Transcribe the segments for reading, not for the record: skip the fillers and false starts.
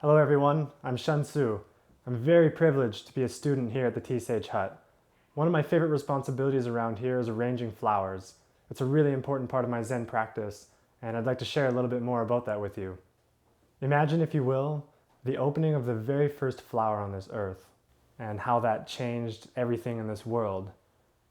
Hello everyone, I'm Shen. I'm very privileged to be a student here at the T-Sage Hut. One of my favorite responsibilities around here is arranging flowers. It's a really important part of my Zen practice, and I'd like to share a little bit more about that with you. Imagine, if you will, the opening of the very first flower on this earth, and how that changed everything in this world,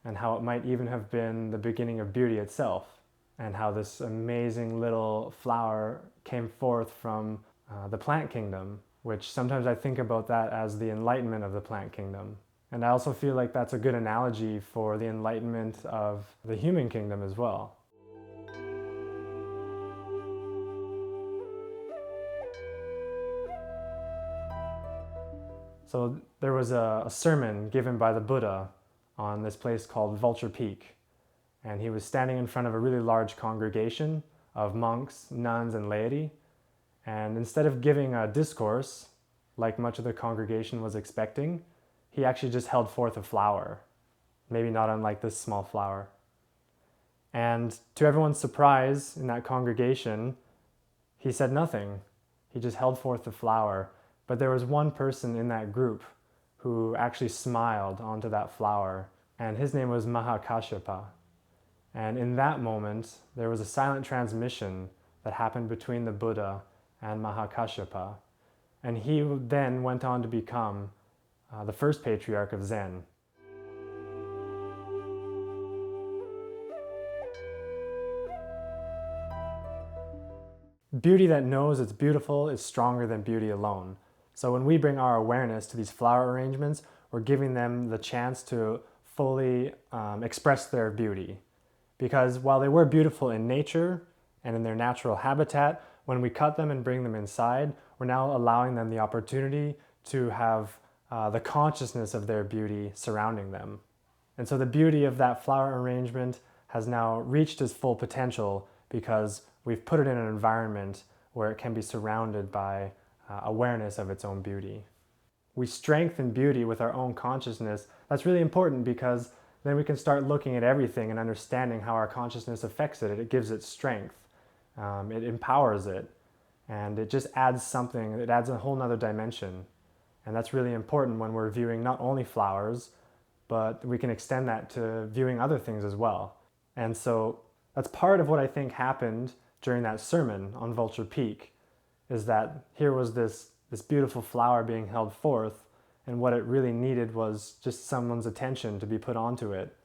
and how it might even have been the beginning of beauty itself, and how this amazing little flower came forth from the plant kingdom, which sometimes I think about that as the enlightenment of the plant kingdom. And I also feel like that's a good analogy for the enlightenment of the human kingdom as well. So there was a sermon given by the Buddha on this place called Vulture Peak. And he was standing in front of a really large congregation of monks, nuns, and laity. And instead of giving a discourse, like much of the congregation was expecting, he actually just held forth a flower, maybe not unlike this small flower. And to everyone's surprise in that congregation, he said nothing. He just held forth the flower. But there was one person in that group who actually smiled onto that flower, and his name was Mahakashyapa. And in that moment, there was a silent transmission that happened between the Buddha and Mahakashyapa. And he then went on to become the first patriarch of Zen. Beauty that knows it's beautiful is stronger than beauty alone. So when we bring our awareness to these flower arrangements, we're giving them the chance to fully express their beauty. Because while they were beautiful in nature and in their natural habitat, when we cut them and bring them inside, we're now allowing them the opportunity to have the consciousness of their beauty surrounding them. And so the beauty of that flower arrangement has now reached its full potential because we've put it in an environment where it can be surrounded by awareness of its own beauty. We strengthen beauty with our own consciousness. That's really important because then we can start looking at everything and understanding how our consciousness affects it. It gives it strength. It empowers it. And it just adds something. It adds a whole nother dimension. And that's really important when we're viewing not only flowers, but we can extend that to viewing other things as well. And so that's part of what I think happened during that sermon on Vulture Peak, is that here was this beautiful flower being held forth, and what it really needed was just someone's attention to be put onto it.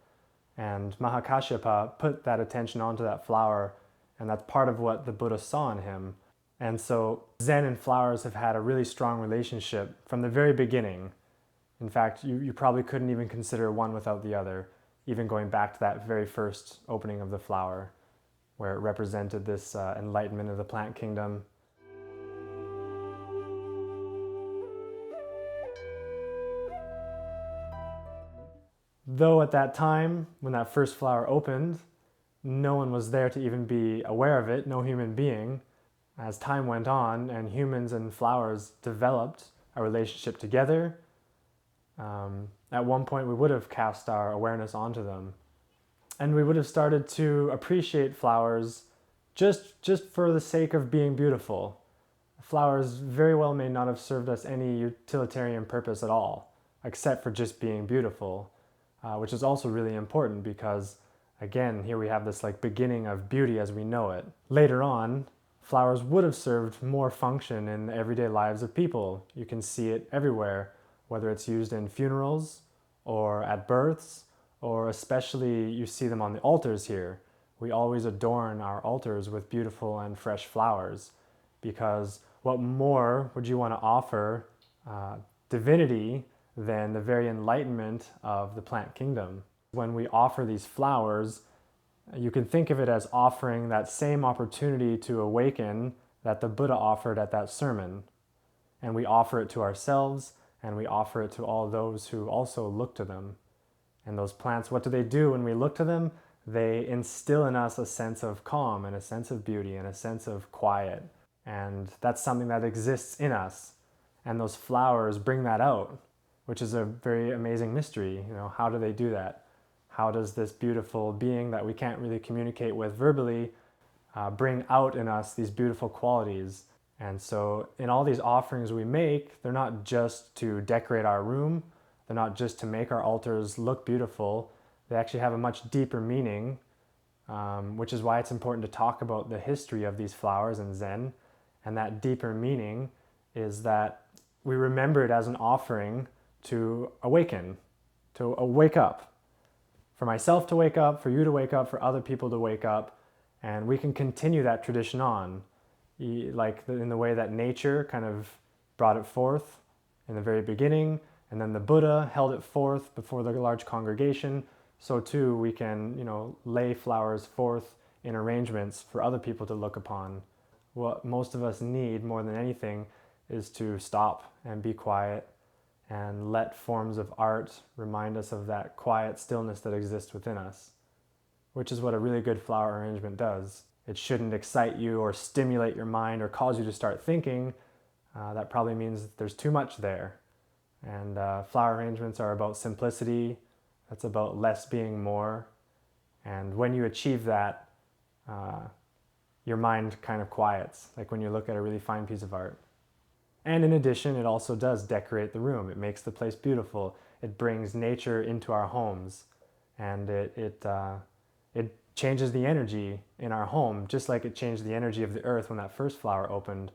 And Mahakashyapa put that attention onto that flower, and that's part of what the Buddha saw in him. And so Zen and flowers have had a really strong relationship from the very beginning. In fact, you probably couldn't even consider one without the other, even going back to that very first opening of the flower, where it represented this enlightenment of the plant kingdom. Though at that time, when that first flower opened, no one was there to even be aware of it, no human being. As time went on and humans and flowers developed a relationship together, at one point we would have cast our awareness onto them. And we would have started to appreciate flowers just for the sake of being beautiful. Flowers very well may not have served us any utilitarian purpose at all, except for just being beautiful, which is also really important because, again, here we have this beginning of beauty as we know it. Later on, flowers would have served more function in the everyday lives of people. You can see it everywhere, whether it's used in funerals or at births, or especially you see them on the altars here. We always adorn our altars with beautiful and fresh flowers, because what more would you want to offer divinity than the very enlightenment of the plant kingdom? When we offer these flowers, you can think of it as offering that same opportunity to awaken that the Buddha offered at that sermon. And we offer it to ourselves, and we offer it to all those who also look to them. And those plants, what do when we look to them? They instill in us a sense of calm and a sense of beauty and a sense of quiet. And that's something that exists in us. And those flowers bring that out, which is a very amazing mystery. How do they do that? How does this beautiful being that we can't really communicate with verbally bring out in us these beautiful qualities? And so in all these offerings we make, they're not just to decorate our room, they're not just to make our altars look beautiful, they actually have a much deeper meaning, which is why it's important to talk about the history of these flowers in Zen. And that deeper meaning is that we remember it as an offering to awaken, to wake up. For myself to wake up, for you to wake up, for other people to wake up, and we can continue that tradition on. Like in the way that nature kind of brought it forth in the very beginning, and then the Buddha held it forth before the large congregation, so too we can, lay flowers forth in arrangements for other people to look upon. What most of us need more than anything is to stop and be quiet and let forms of art remind us of that quiet stillness that exists within us, which is what a really good flower arrangement does. It shouldn't excite you or stimulate your mind or cause you to start thinking. That probably means that there's too much there. And flower arrangements are about simplicity. That's about less being more. And when you achieve that, your mind kind of quiets, like when you look at a really fine piece of art. And in addition, it also does decorate the room. It makes the place beautiful. It brings nature into our homes. And it changes the energy in our home, just like it changed the energy of the earth when that first flower opened.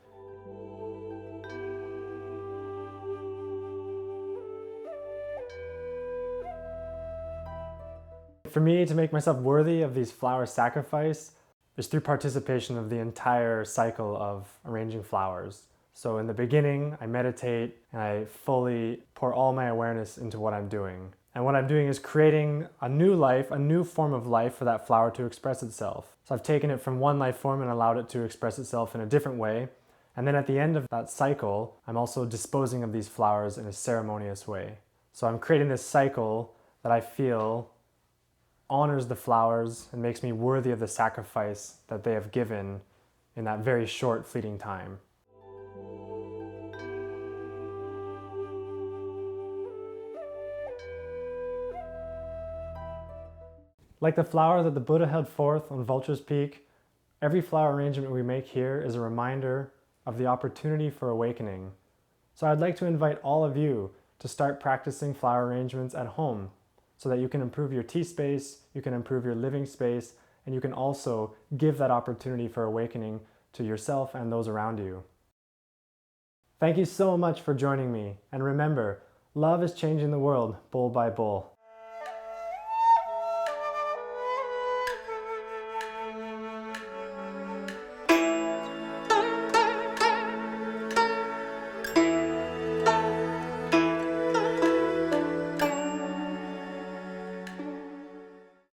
For me to make myself worthy of these flower sacrifice is through participation of the entire cycle of arranging flowers. So in the beginning, I meditate and I fully pour all my awareness into what I'm doing. And what I'm doing is creating a new life, a new form of life for that flower to express itself. So I've taken it from one life form and allowed it to express itself in a different way. And then at the end of that cycle, I'm also disposing of these flowers in a ceremonious way. So I'm creating this cycle that I feel honors the flowers and makes me worthy of the sacrifice that they have given in that very short, fleeting time. Like the flower that the Buddha held forth on Vulture's Peak, every flower arrangement we make here is a reminder of the opportunity for awakening. So I'd like to invite all of you to start practicing flower arrangements at home so that you can improve your tea space, you can improve your living space, and you can also give that opportunity for awakening to yourself and those around you. Thank you so much for joining me, and remember, love is changing the world bowl by bowl.